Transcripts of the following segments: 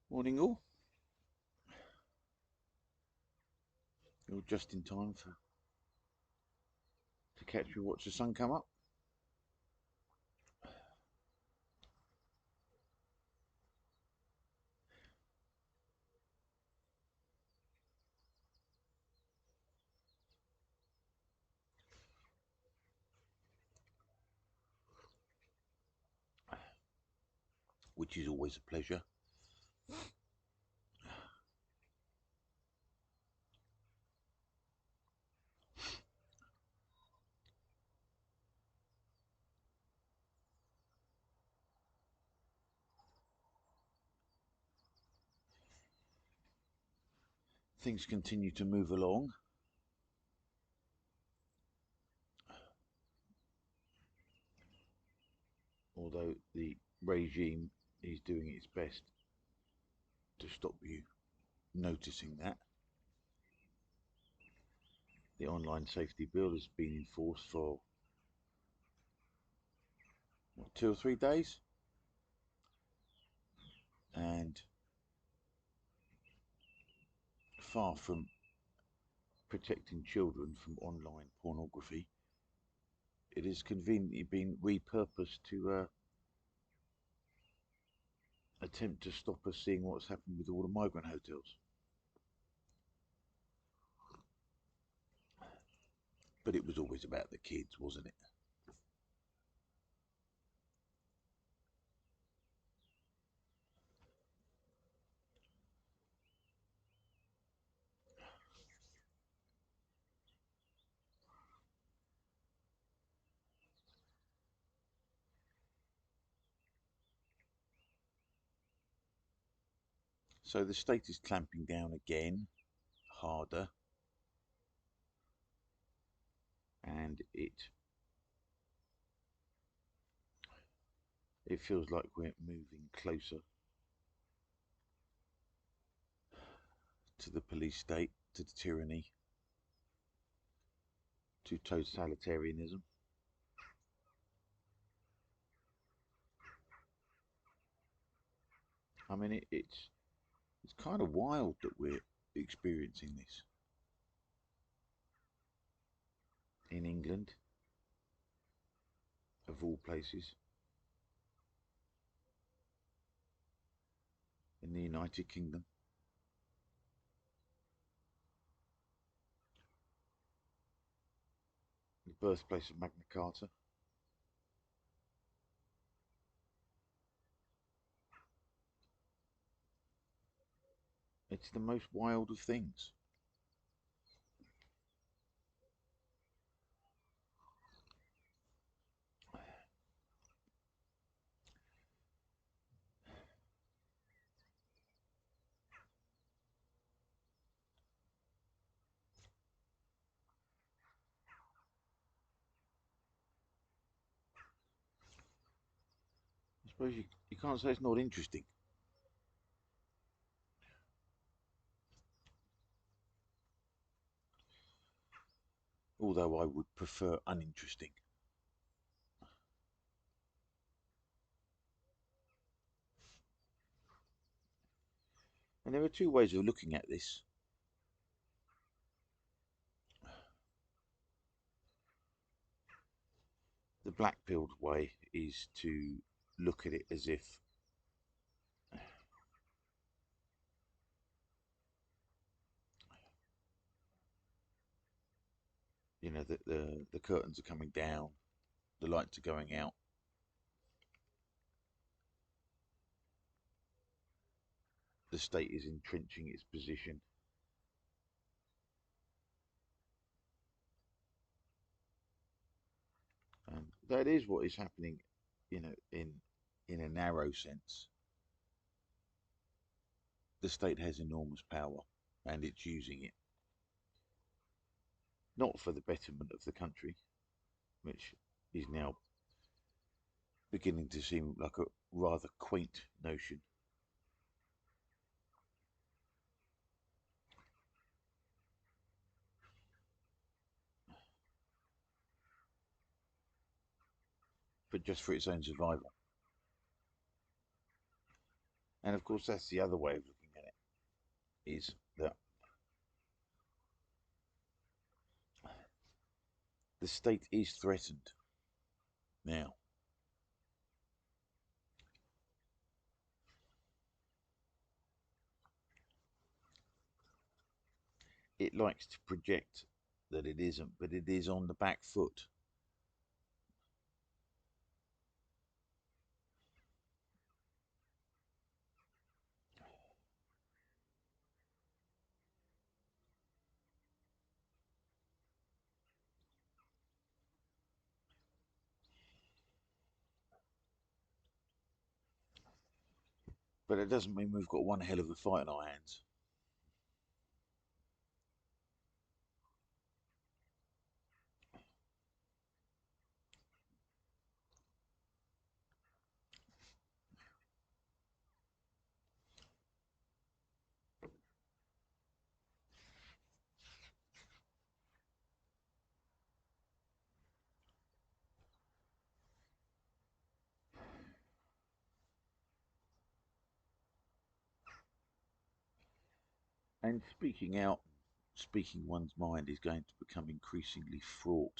Morning all. You're just in time to catch me watch the sun come up. Which is always a pleasure. Things continue to move along, although the regime is doing its best to stop you noticing that. The online safety bill has been in force for what, 2 or 3 days, and far from protecting children from online pornography, it has conveniently been repurposed to attempt to stop us seeing what's happened with all the migrant hotels. But it was always about the kids, wasn't it? So the state is clamping down again, harder, and it feels like we're moving closer to the police state, to the tyranny, to totalitarianism. I mean, it's kind of wild that we're experiencing this in England, of all places, in the United Kingdom. The birthplace of Magna Carta. It's the most wild of things. I suppose you can't say it's not interesting, although I would prefer uninteresting. And there are two ways of looking at this. The black pilled way is to look at it as if the curtains are coming down, the lights are going out, the state is entrenching its position, and that is what is happening, in a narrow sense. The state has enormous power, and it's using it not for the betterment of the country, which is now beginning to seem like a rather quaint notion, but just for its own survival. And of course, that's the other way of looking at it, is that the state is threatened now. It likes to project that it isn't, but it is on the back foot. But it doesn't mean we've got one hell of a fight on our hands. And speaking out, speaking one's mind is going to become increasingly fraught.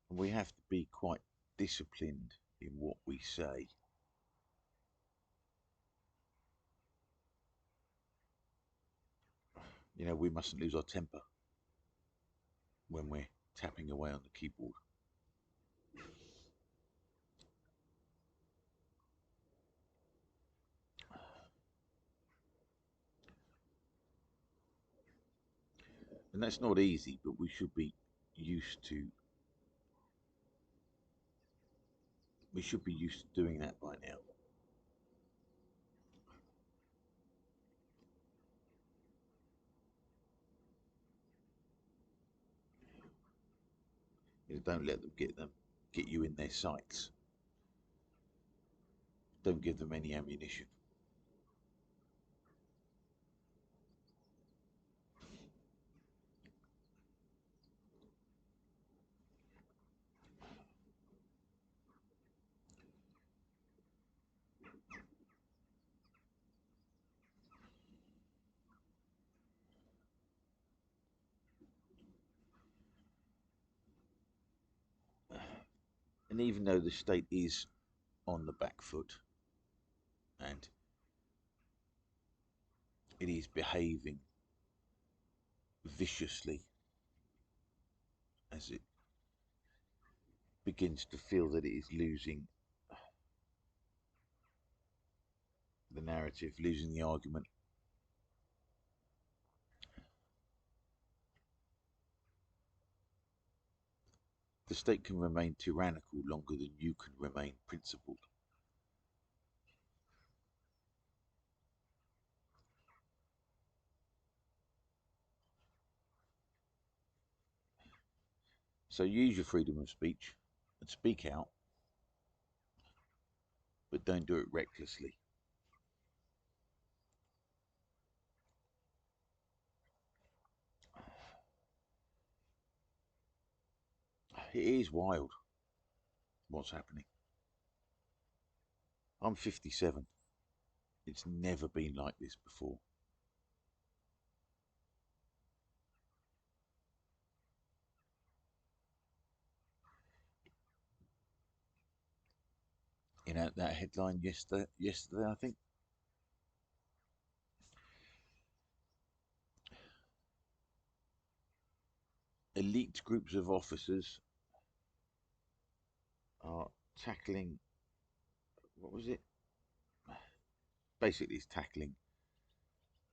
And we have to be quite disciplined in what we say. You know, we mustn't lose our temper when we're tapping away on the keyboard. And that's not easy, but we should be used to doing that by now. You know, don't let them get you in their sights. Don't give them any ammunition. And even though the state is on the back foot and it is behaving viciously as it begins to feel that it is losing the narrative, losing the argument, the state can remain tyrannical longer than you can remain principled. So use your freedom of speech and speak out, but don't do it recklessly. It is wild what's happening. I'm 57. It's never been like this before. You know, that headline yesterday I think, elite groups of officers are tackling, what was it? Basically, it's tackling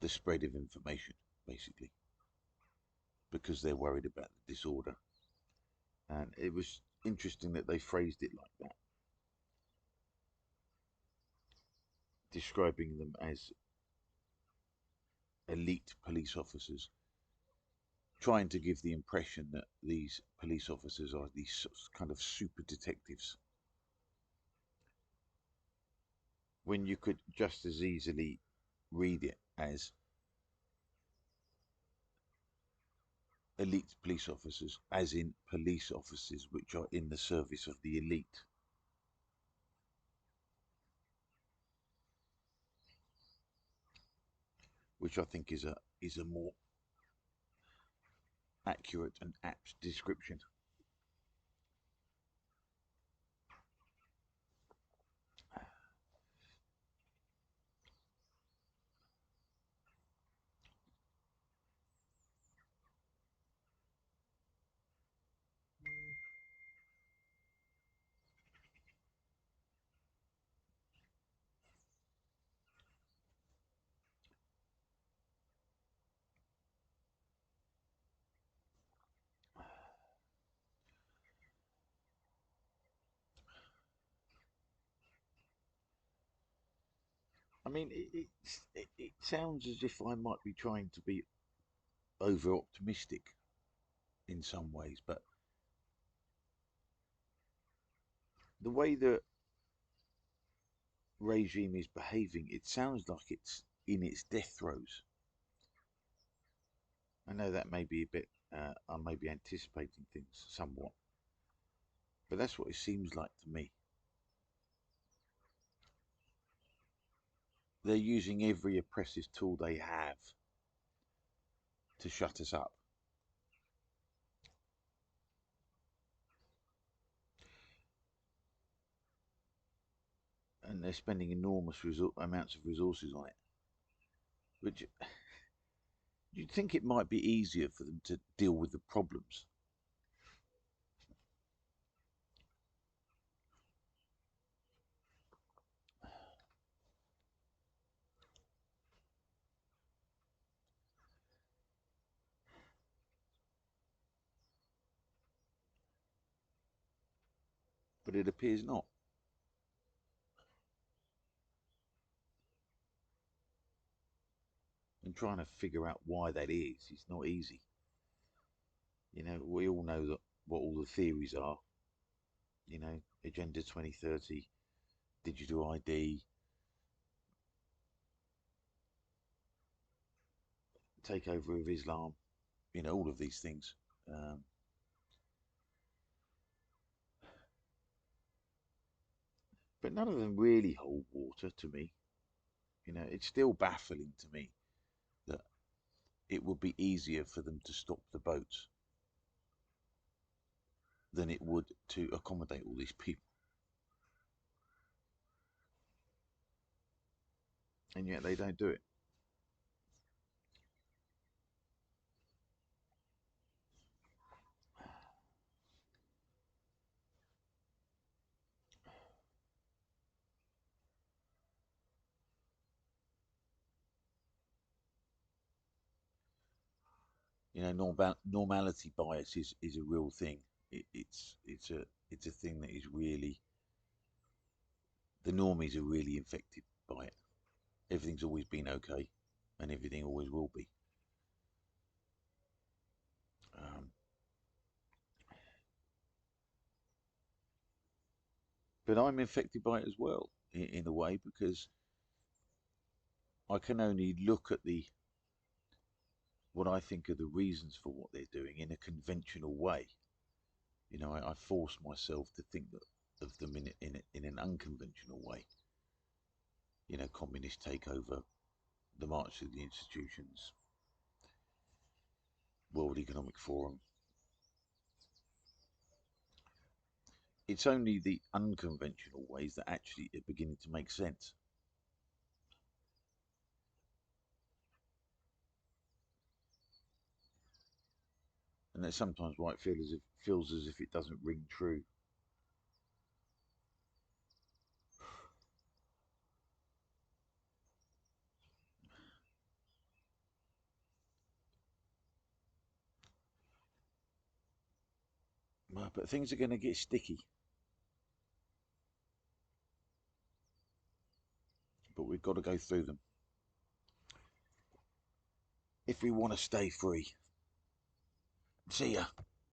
the spread of information, basically, because they're worried about the disorder. And it was interesting that they phrased it like that, describing them as elite police officers, trying to give the impression that these police officers are these kind of super detectives. when you could just as easily read it as elite police officers, as in police officers which are in the service of the elite, which I think is a more accurate and apt description. I mean, it sounds as if I might be trying to be over optimistic in some ways, but the way the regime is behaving, it sounds like it's in its death throes. I know that may be a bit, I may be anticipating things somewhat, but that's what it seems like to me. They're using every oppressive tool they have to shut us up. And they're spending enormous amounts of resources on it, which you'd think it might be easier for them to deal with the problems. But it appears not. And trying to figure out why that is not easy. You know, we all know that what all the theories are. You know, Agenda 2030, digital ID, takeover of Islam. You know, all of these things. Um, but none of them really hold water to me. You know, it's still baffling to me that it would be easier for them to stop the boats than it would to accommodate all these people. And yet they don't do it. You know, normality bias is a real thing. It's a thing that is really, the normies are really infected by it. Everything's always been okay, and everything always will be. Um, but I'm infected by it as well, in a way, because I can only look at the what I think are the reasons for what they're doing in a conventional way. You know, I force myself to think of them in an unconventional way. You know, communist takeover, the march through the institutions, World Economic Forum. It's only the unconventional ways that actually are beginning to make sense. And that's sometimes why it feels as if it doesn't ring true. But things are going to get sticky. But we've got to go through them if we want to stay free. See ya.